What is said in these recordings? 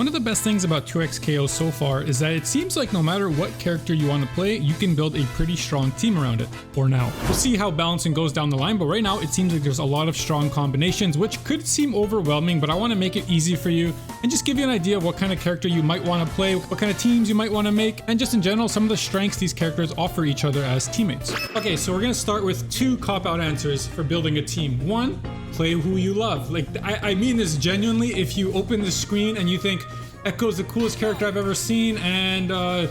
One of the best things about 2xKO so far is that it seems like no matter what character you want to play, you can build a pretty strong team around it, for now. We'll see how balancing goes down the line, but right now it seems like there's a lot of strong combinations, which could seem overwhelming, but I want to make it easy for you and just give you an idea of what kind of character you might want to play, what kind of teams you might want to make, and just in general, some of the strengths these characters offer each other as teammates. Okay, so we're going to start with 2 cop-out answers for building a team. 1, play who you love. Like, I mean this genuinely. If you open the screen and you think Ekko's the coolest character I've ever seen, and I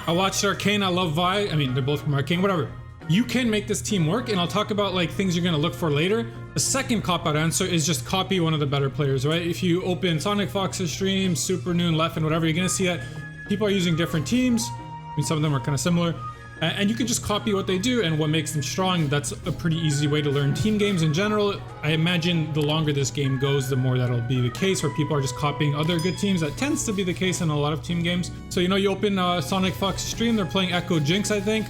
watched Arcane, I love Vi, I mean they're both from Arcane, whatever, you can make this team work, and I'll talk about like things you're gonna look for later. The second cop-out answer is just copy one of the better players, right? If you open Sonic Fox's stream, Super Noon, Left, and whatever, you're gonna see that people are using different teams. I mean, some of them are kind of similar. And you can just copy what they do and what makes them strong. That's a pretty easy way to learn team games in general. I imagine the longer this game goes, the more that'll be the case, where people are just copying other good teams. That tends to be the case in a lot of team games. So, you know, you open Sonic Fox's stream, they're playing Ekko Jinx, I think.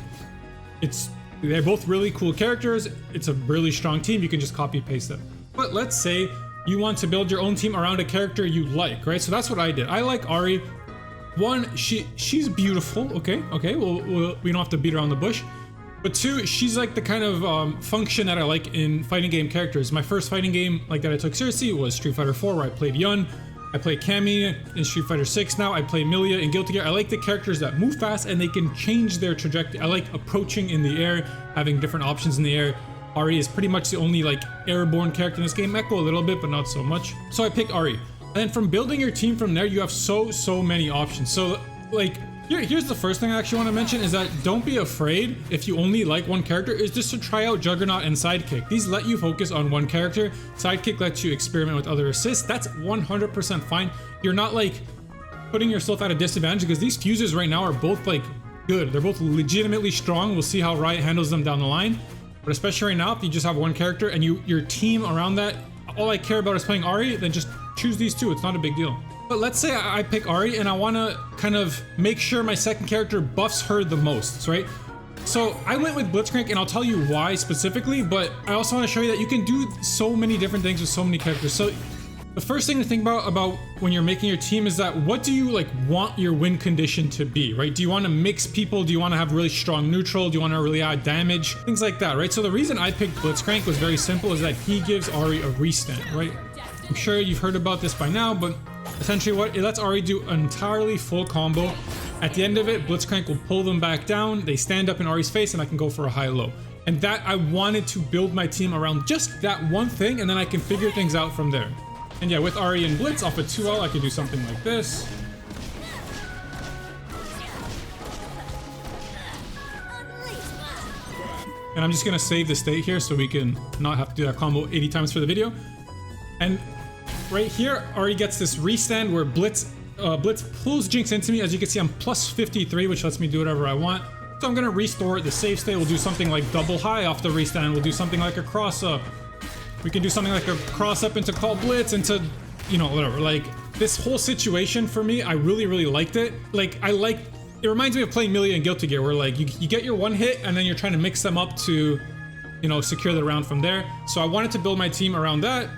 They're both really cool characters. It's a really strong team. You can just copy paste them. But let's say you want to build your own team around a character you like, right? So that's what I did. I like Ahri. 1, she's beautiful. Okay, we don't have to beat around the bush. But 2, she's like the kind of function that I like in fighting game characters. My first fighting game like that I took seriously was Street Fighter 4, where I played Yun. I play Cammy in Street Fighter 6 now. I play Milia in Guilty Gear. I like the characters that move fast and they can change their trajectory. I like approaching in the air, having different options in the air. Ahri is pretty much the only like airborne character in this game. Ekko a little bit, but not so much. So I picked Ahri. And then from building your team from there, you have so many options. So like, here's the first thing I actually want to mention is that don't be afraid if you only like one character, is just to try out Juggernaut and Sidekick. These let you focus on one character. Sidekick lets you experiment with other assists. That's 100% fine. You're not like putting yourself at a disadvantage, because these fuses right now are both like good. They're both legitimately strong. We'll see how Riot handles them down the line. But especially right now, if you just have one character and your team around that, all I care about is playing Ahri, then just choose these 2. It's not a big deal. But let's say I pick Ahri and I want to kind of make sure my second character buffs her the most, right? So I went with Blitzcrank, and I'll tell you why specifically, but I also want to show you that you can do so many different things with so many characters. So the first thing to think about when you're making your team is that what do you like want your win condition to be, right? Do you want to mix people? Do you want to have really strong neutral? Do you want to really add damage? Things like that, right? So the reason I picked Blitzcrank was very simple, is that he gives Ahri a restand, right? I'm sure you've heard about this by now, but essentially what it lets Ahri do an entirely full combo. At the end of it, Blitzcrank will pull them back down. They stand up in Ahri's face, and I can go for a high-low. And that, I wanted to build my team around just that one thing, and then I can figure things out from there. And yeah, with Ahri and Blitz off a 2L, I can do something like this. And I'm just gonna save the state here so we can not have to do that combo 80 times for the video. And right here, Ahri gets this restand where Blitz pulls Jinx into me. As you can see, I'm plus 53, which lets me do whatever I want. So I'm gonna restore the save state. We'll do something like double high off the restand. We'll do something like a cross up. We can do something like a cross up into call Blitz, into, you know, whatever. Like, this whole situation for me, I really liked it. Like, it reminds me of playing Milia and Guilty Gear, where like you get your one hit and then you're trying to mix them up to, you know, secure the round from there. So I wanted to build my team around that.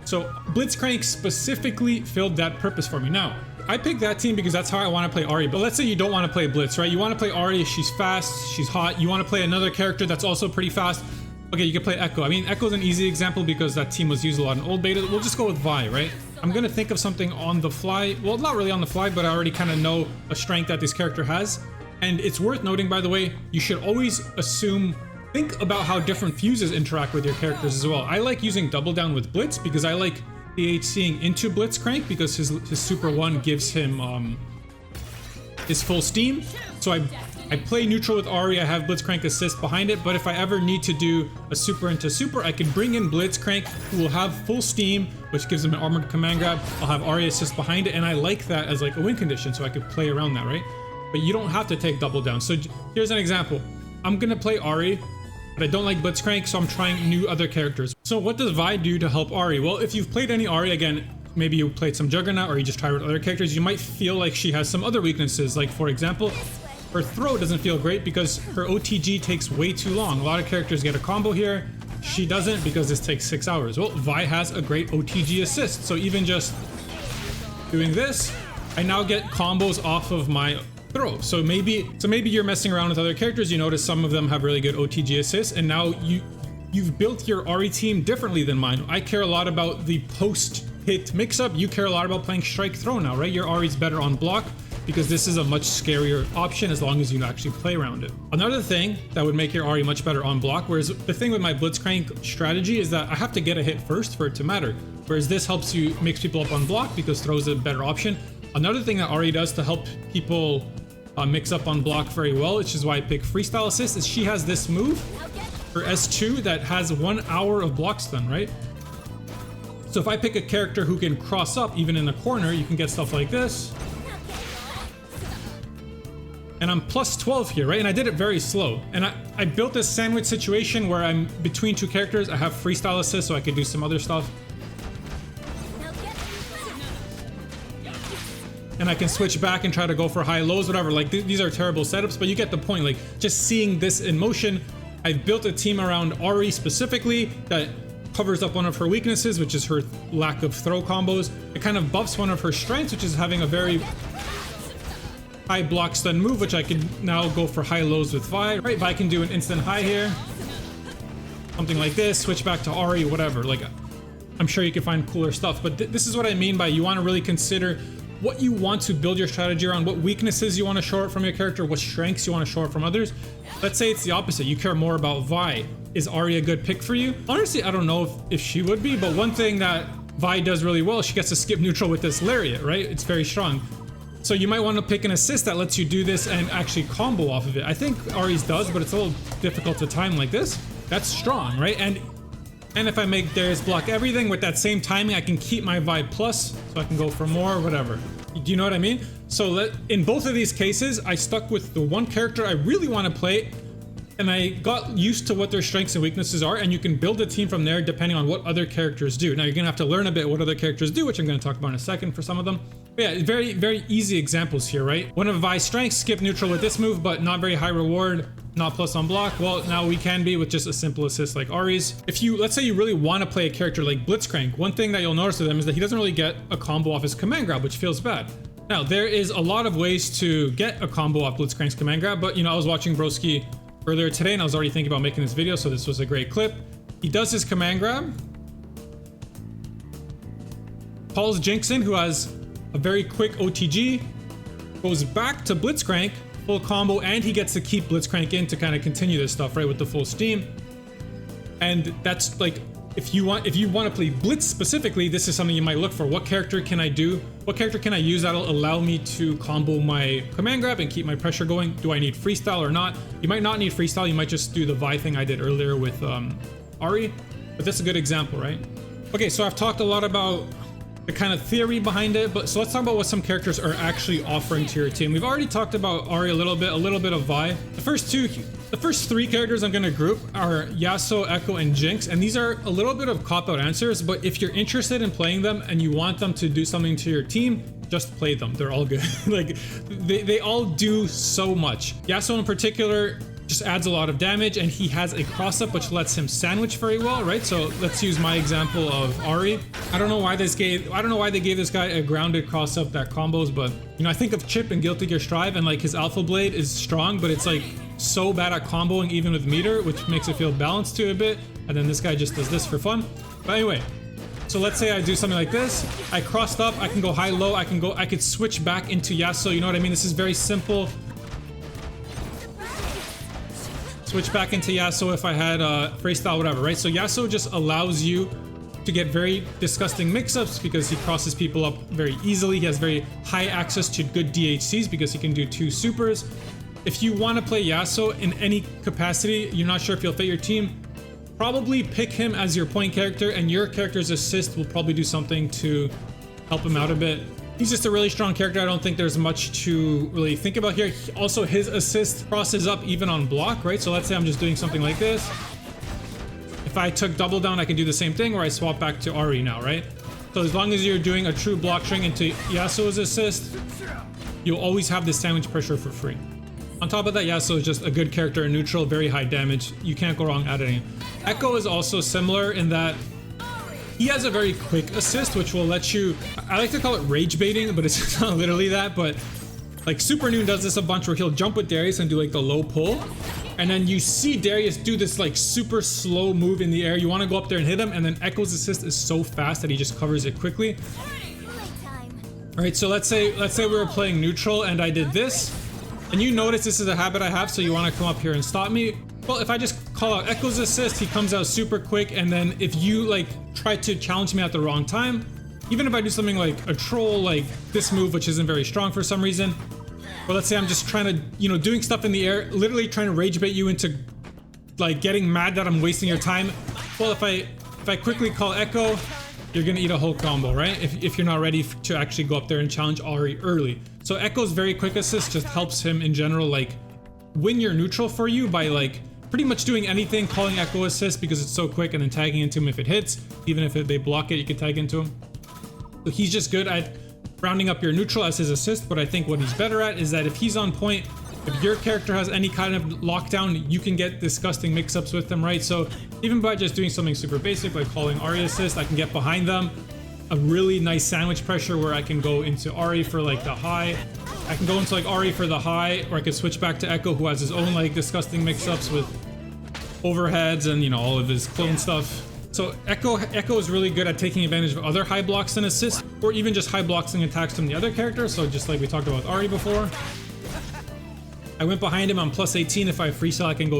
So Blitzcrank specifically filled that purpose for me. Now, I picked that team because that's how I want to play Ahri. But let's say you don't want to play Blitz, right? You want to play Ahri, she's fast, she's hot. You want to play another character that's also pretty fast. Okay, you can play Ekko. I mean, Ekko's an easy example because that team was used a lot in old beta. We'll just go with Vi, right? I'm gonna think of something on the fly. Well, not really on the fly, but I already kind of know a strength that this character has. And it's worth noting, by the way, you should always think about how different fuses interact with your characters as well. I like using double down with Blitz because I like DHCing into Blitzcrank because his super 1 gives him his full steam. So I play neutral with Ahri, I have Blitzcrank assist behind it, but if I ever need to do a super into super, I can bring in Blitzcrank, who will have full steam, which gives him an armored command grab. I'll have Ahri assist behind it, and I like that as like a win condition, so I could play around that, right? But you don't have to take double down. So here's an example. I'm gonna play Ahri, but I don't like Blitzcrank, so I'm trying new other characters. So what does Vi do to help Ahri? Well, if you've played any Ahri, again, maybe you played some Juggernaut or you just tried with other characters, you might feel like she has some other weaknesses. Like, for example, her throw doesn't feel great because her OTG takes way too long. A lot of characters get a combo here. She doesn't because this takes 6 hours. Well, Vi has a great OTG assist. So even just doing this, I now get combos off of my throw. So maybe you're messing around with other characters, you notice some of them have really good OTG assists, and now you've built your Ahri team differently than mine. I care a lot about the post-hit mix-up. You care a lot about playing strike throw now, right? Your Ahri's better on block because this is a much scarier option as long as you actually play around it. Another thing that would make your Ahri much better on block, whereas the thing with my Blitzcrank strategy is that I have to get a hit first for it to matter, whereas this helps you mix people up on block because throw's a better option. Another thing that Ahri does to help people mix up on block very well, which is why I pick Freestyle Assist, is she has this move, her S2, that has 1 hour of block stun, right? So if I pick a character who can cross up even in the corner, you can get stuff like this. And I'm plus 12 here, right? And I did it very slow. And I built this sandwich situation where I'm between two characters. I have Freestyle Assist so I could do some other stuff. And I can switch back and try to go for high lows, whatever. Like these are terrible setups, but you get the point. Like just seeing this in motion, I've built a team around Ahri specifically that covers up one of her weaknesses, which is her lack of throw combos. It kind of buffs one of her strengths, which is having a very high block stun move, which I can now go for high lows with Vi, right? Vi can do an instant high here, something like this, switch back to Ahri, whatever. Like, I'm sure you can find cooler stuff, but this is what I mean by you want to really consider what you want to build your strategy around, what weaknesses you want to show up from your character, what strengths you want to show up from others. Let's say it's the opposite. You care more about Vi. Is Ahri a good pick for you? Honestly, I don't know if she would be, but one thing that Vi does really well, she gets to skip neutral with this lariat, right? It's very strong. So you might want to pick an assist that lets you do this and actually combo off of it. I think Ahri's does, but it's a little difficult to time like this. That's strong, right? And if I make Darius block everything with that same timing, I can keep my Vi plus, so I can go for more, whatever. Do you know what I mean? So in both of these cases, I stuck with the one character I really want to play, and I got used to what their strengths and weaknesses are, and you can build a team from there depending on what other characters do. Now you're gonna have to learn a bit what other characters do, which I'm gonna talk about in a second for some of them. But yeah, very, very easy examples here, right? One of Vi's strengths, skip neutral with this move, but not very high reward, not plus on block. Well, now we can be with just a simple assist like Ahri's. If you, let's say you really want to play a character like Blitzcrank, one thing that you'll notice with him is that he doesn't really get a combo off his command grab, which feels bad. Now, there is a lot of ways to get a combo off Blitzcrank's command grab, but you know, I was watching Broski earlier today and I was already thinking about making this video, so this was a great clip. He does his command grab, calls Jinx in, who has a very quick OTG, goes back to Blitzcrank, full combo, and he gets to keep Blitzcrank in to kind of continue this stuff, right, with the full steam. And that's like, if you want to play Blitz specifically, this is something you might look for. What character can I do? What character can I use that'll allow me to combo my command grab and keep my pressure going? Do I need freestyle or not? You might not need freestyle. You might just do the Vi thing I did earlier with Ahri, but that's a good example, right? Okay, so I've talked a lot about the kind of theory behind it, but so let's talk about what some characters are actually offering to your team. We've already talked about Ahri a little bit of Vi. The first three characters I'm gonna group are Yasuo, Ekko, and Jinx, and these are a little bit of cop-out answers, but if you're interested in playing them and you want them to do something to your team, just play them. They're all good. Like, they all do so much. Yasuo in particular just adds a lot of damage, and he has a cross-up which lets him sandwich very well, right? So let's use my example of Ahri. I don't know why they gave this guy a grounded cross-up that combos, but you know, I think of Chip in Guilty Gear Strive, and like his Alpha Blade is strong, but it's like so bad at comboing even with meter, which makes it feel balanced to a bit, and then this guy just does this for fun. But anyway, so let's say I do something like this. I crossed up, I can go high-low, I could switch back into Yasuo, you know what I mean? This is very simple. Switch back into Yasuo if I had freestyle, whatever, right? So Yasuo just allows you to get very disgusting mix-ups because he crosses people up very easily. He has very high access to good DHCs because he can do 2 supers. If you want to play Yasuo in any capacity, you're not sure if you'll fit your team, probably pick him as your point character, and your character's assist will probably do something to help him out a bit. He's just a really strong character. I don't think there's much to really think about here. Also, his assist crosses up even on block, right? So let's say I'm just doing something like this. If I took double down, I can do the same thing, or I swap back to Ahri now, right? So as long as you're doing a true block string into Yasuo's assist, you'll always have this sandwich pressure for free. On top of that, Yasuo is just a good character in neutral, very high damage. You can't go wrong editing. Ekko is also similar in that He has a very quick assist, which will let you, I like to call it rage baiting, but it's not literally that, but like Super Noon does this a bunch where he'll jump with Darius and do like the low pull. And then you see Darius do this like super slow move in the air. You want to go up there and hit him, and then Ekko's assist is so fast that he just covers it quickly. All right, so let's say we were playing neutral and I did this, and you notice this is a habit I have, so you want to come up here and stop me. Well, if I just call out Ekko's assist, he comes out super quick, and then if you like try to challenge me at the wrong time, even if I do something like a troll, like this move, which isn't very strong for some reason, but let's say I'm just trying to, you know, doing stuff in the air, literally trying to rage bait you into like getting mad that I'm wasting your time. Well, if I quickly call Ekko, you're gonna eat a whole combo, right? If you're not ready to actually go up there and challenge Ahri early. So Ekko's very quick assist just helps him in general, like win your neutral for you by like pretty much doing anything, calling Ekko assist because it's so quick, and then tagging into him if it hits. Even if they block it, you can tag into him. So he's just good at rounding up your neutral as his assist, but I think what he's better at is that if he's on point, if your character has any kind of lockdown, you can get disgusting mix-ups with them, right? So even by just doing something super basic like calling Ahri assist, I can get behind them. A really nice sandwich pressure where I can go into Ahri for like the high. I can go into like Ahri for the high, or I can switch back to Ekko, who has his own like disgusting mix-ups with overheads and, you know, all of his clone stuff. So Ekko is really good at taking advantage of other high blocks and assists, or even just high blocks and attacks from the other character. So just like we talked about with Ahri before. I went behind him on plus 18. If I free cell, I can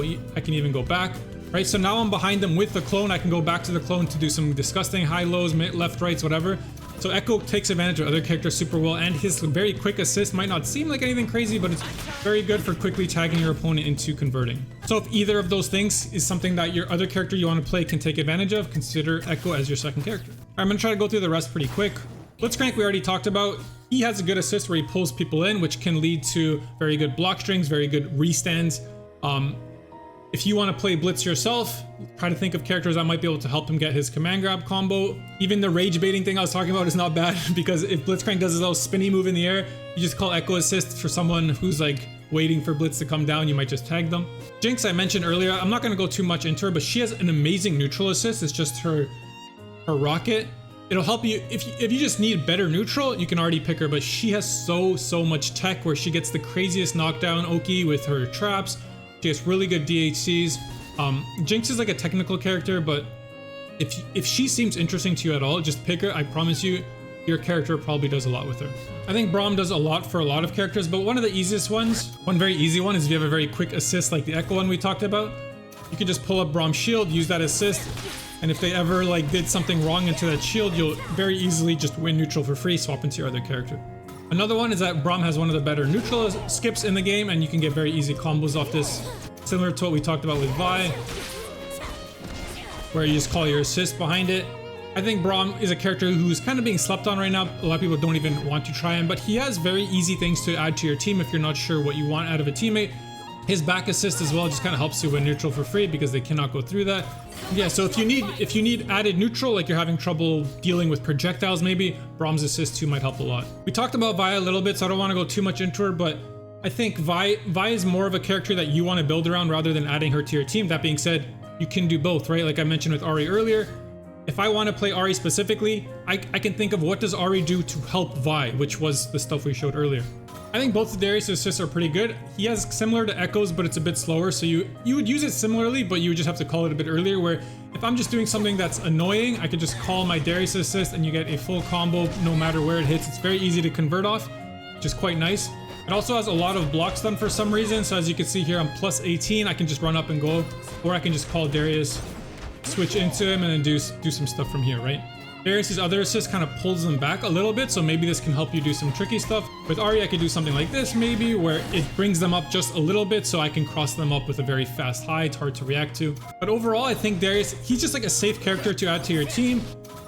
even go back. Right, so now I'm behind them with the clone. I can go back to the clone to do some disgusting high lows, mid, left, rights, whatever. So Ekko takes advantage of other characters super well, and his very quick assist might not seem like anything crazy, but it's very good for quickly tagging your opponent into converting. So if either of those things is something that your other character you want to play can take advantage of, consider Ekko as your second character. All right, I'm gonna try to go through the rest pretty quick. Blitzcrank we already talked about. He has a good assist where he pulls people in, which can lead to very good block strings, very good restands. If you want to play Blitz yourself, try to think of characters that might be able to help him get his command grab combo. Even the rage baiting thing I was talking about is not bad, because if Blitzcrank does his little spinny move in the air, you just call Ekko assist for someone who's like waiting for Blitz to come down. You might just tag them. Jinx I mentioned earlier, I'm not going to go too much into her, but she has an amazing neutral assist. It's just her rocket. It'll help you if you just need better neutral, you can already pick her, but she has so much tech where she gets the craziest knockdown Oki with her traps. She has really good DHCs. Jinx is like a technical character, but if she seems interesting to you at all, just pick her. I promise you, your character probably does a lot with her. I think Braum does a lot for a lot of characters, but one of the easiest ones, one very easy one, is if you have a very quick assist like the Ekko one we talked about. You can just pull up Braum's shield, use that assist, and if they ever like did something wrong into that shield, you'll very easily just win neutral for free, swap into your other character. Another one is that Braum has one of the better neutral skips in the game, and you can get very easy combos off this, similar to what we talked about with Vi, where you just call your assist behind it. I think Braum is a character who's kind of being slept on right now. A lot of people don't even want to try him, but he has very easy things to add to your team if you're not sure what you want out of a teammate. His back assist as well just kind of helps you win neutral for free because they cannot go through that. Yeah, so if you need added neutral, like you're having trouble dealing with projectiles maybe, Braum's assist too might help a lot. We talked about Vi a little bit, so I don't want to go too much into her, but I think Vi is more of a character that you want to build around rather than adding her to your team. That being said, you can do both, right? Like I mentioned with Ahri earlier, if I want to play Ahri specifically, I can think of what does Ahri do to help Vi, which was the stuff we showed earlier. I think both of Darius' assists are pretty good. He has similar to Ekko's, but it's a bit slower, so you would use it similarly, but you would just have to call it a bit earlier, where if I'm just doing something that's annoying, I could just call my Darius assist and you get a full combo no matter where it hits. It's very easy to convert off, which is quite nice. It also has a lot of blocks done for some reason, so as you can see here, I'm plus 18. I can just run up and go, or I can just call Darius, switch into him, and then do some stuff from here, right? Darius' other assist kind of pulls them back a little bit, so maybe this can help you do some tricky stuff. With Ahri, I could do something like this maybe, where it brings them up just a little bit so I can cross them up with a very fast high. It's hard to react to. But overall, I think Darius, he's just like a safe character to add to your team.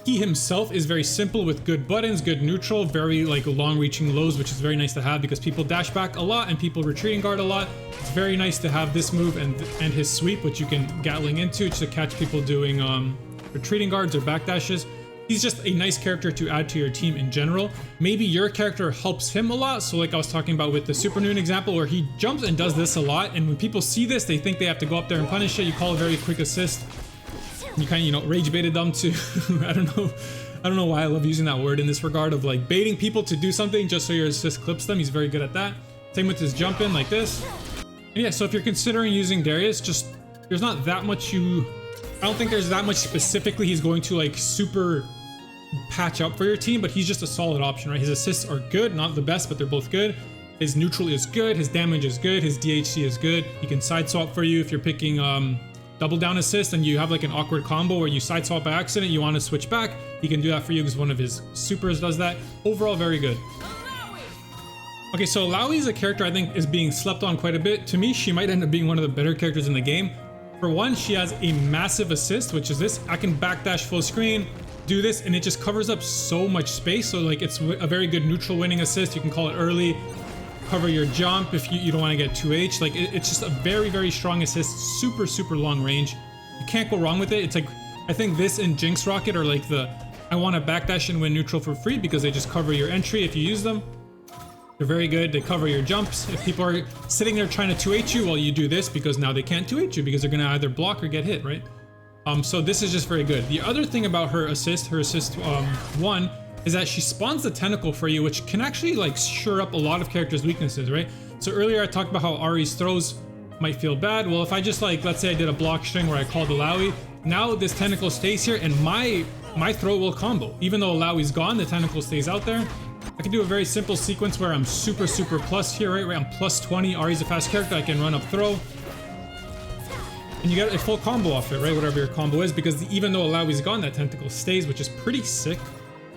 He himself is very simple with good buttons, good neutral, very like long-reaching lows, which is very nice to have because people dash back a lot and people retreating guard a lot. It's very nice to have this move and his sweep, which you can Gatling into to catch people doing retreating guards or backdashes. He's just a nice character to add to your team in general. Maybe your character helps him a lot. So like I was talking about with the Super Noon example, where he jumps and does this a lot. And when people see this, they think they have to go up there and punish it. You call a very quick assist. You kind of, you know, rage baited them to, I don't know why I love using that word in this regard of like baiting people to do something just so your assist clips them. He's very good at that. Same with his jump in like this. And yeah, so if you're considering using Darius, just, there's not that much I don't think there's that much specifically he's going to like super patch up for your team, but he's just a solid option, right? His assists are good, not the best, but they're both good. His neutral is good, his damage is good, his DHC is good. He can side swap for you if you're picking double down assist and you have like an awkward combo where you side swap by accident, you want to switch back, he can do that for you because one of his supers does that. Overall, very good. Okay, so Illaoi is a character I think is being slept on quite a bit. To me, she might end up being one of the better characters in the game. For one, she has a massive assist, which is this. I can backdash full screen, do this, and it just covers up so much space. So like it's a very good neutral winning assist. You can call it early, cover your jump if you don't want to get 2H. Like it's just a very, very strong assist, super, super long range. You can't go wrong with it. It's like, I think this and Jinx Rocket are like the, I want to backdash and win neutral for free because they just cover your entry if you use them. They're very good. They cover your jumps. If people are sitting there trying to 2H you, well, you do this because now they can't 2H you because they're going to either block or get hit, right? So this is just very good. The other thing about her assist one, is that she spawns the tentacle for you, which can actually like shore up a lot of characters' weaknesses, right? So earlier I talked about how Ahri's throws might feel bad. Well, if I just like, let's say I did a block string where I called Illaoi, now this tentacle stays here and my throw will combo. Even though Illaoi's gone, the tentacle stays out there. I can do a very simple sequence where I'm super, super plus here, right? I'm plus 20, Ahri's a fast character, I can run up throw. And you get a full combo off it, right? Whatever your combo is, because even though Illaoi's gone, that tentacle stays, which is pretty sick.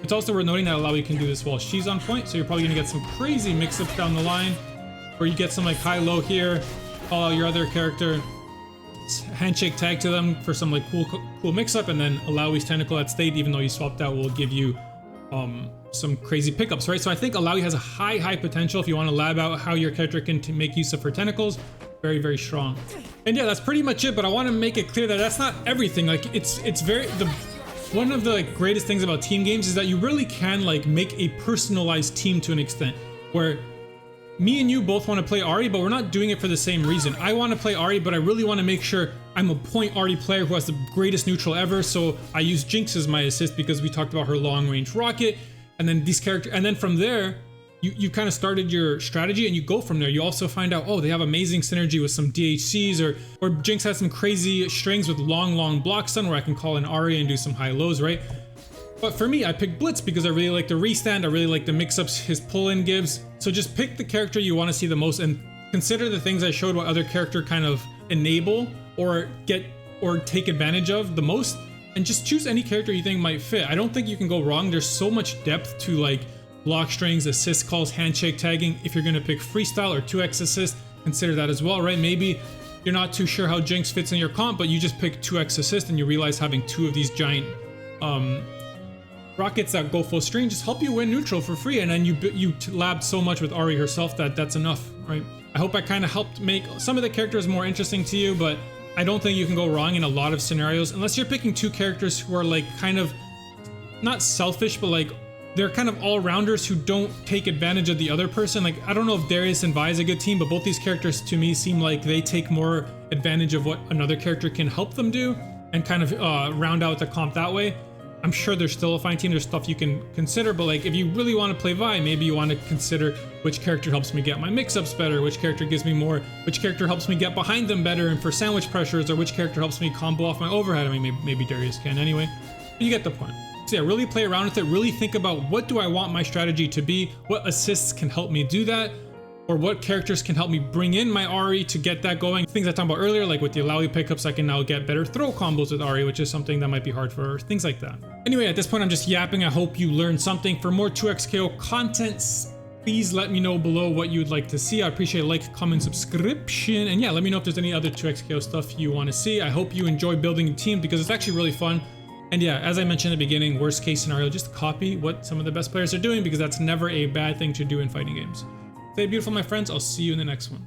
It's also worth noting that Illaoi can do this while she's on point, so you're probably gonna get some crazy mix-ups down the line, where you get some like high-low here, call out your other character, handshake tag to them for some like cool mix-up, and then Illaoi's tentacle at state, even though you swapped out, will give you some crazy pickups, right? So I think Illaoi has a high potential if you want to lab out how your character can make use of her tentacles. Very, very strong. And yeah, that's pretty much it, but I want to make it clear that that's not everything. Like it's very, one of the like greatest things about team games is that you really can like make a personalized team to an extent, where me and you both want to play Ahri, but we're not doing it for the same reason. I want to play Ahri, but I really want to make sure I'm a point Ahri player who has the greatest neutral ever, so I use Jinx as my assist because we talked about her long range rocket, and then these characters, and then from there, you kind of started your strategy and you go from there. You also find out, oh, they have amazing synergy with some DHCs, or Jinx has some crazy strings with long block stun where I can call in Ahri and do some high lows, right? But for me, I picked Blitz because I really like the restand, I really like the mix-ups his pull-in gives. So just pick the character you want to see the most and consider the things I showed what other character kind of enable or take advantage of the most, and just choose any character you think might fit. I don't think you can go wrong. There's so much depth to like block strings, assist calls, handshake tagging. If you're gonna pick freestyle or 2x assist, consider that as well, right? Maybe you're not too sure how Jinx fits in your comp, but you just pick 2x assist and you realize having two of these giant rockets that go full string just help you win neutral for free, and then you labbed so much with Ahri herself that that's enough, right? I hope I kind of helped make some of the characters more interesting to you, but I don't think you can go wrong in a lot of scenarios unless you're picking two characters who are like kind of not selfish, but like they're kind of all-rounders who don't take advantage of the other person. Like, I don't know if Darius and Vi is a good team, but both these characters to me seem like they take more advantage of what another character can help them do and kind of round out the comp that way. I'm sure there's still a fine team, there's stuff you can consider, but like if you really want to play Vi, maybe you want to consider which character helps me get my mix-ups better, which character gives me more, which character helps me get behind them better and for sandwich pressures, or which character helps me combo off my overhead. I mean, maybe Darius can anyway, but you get the point. So yeah, really play around with it, really think about what do I want my strategy to be, what assists can help me do that, or what characters can help me bring in my Ahri to get that going. Things I talked about earlier, like with the Illaoi pickups, I can now get better throw combos with Ahri, which is something that might be hard for things like that. Anyway, at this point, I'm just yapping. I hope you learned something. For more 2xKO content, please let me know below what you'd like to see. I appreciate a like, comment, subscription, and yeah, let me know if there's any other 2xKO stuff you want to see. I hope you enjoy building a team because it's actually really fun. And yeah, as I mentioned in the beginning, worst case scenario, just copy what some of the best players are doing because that's never a bad thing to do in fighting games. Stay beautiful, my friends. I'll see you in the next one.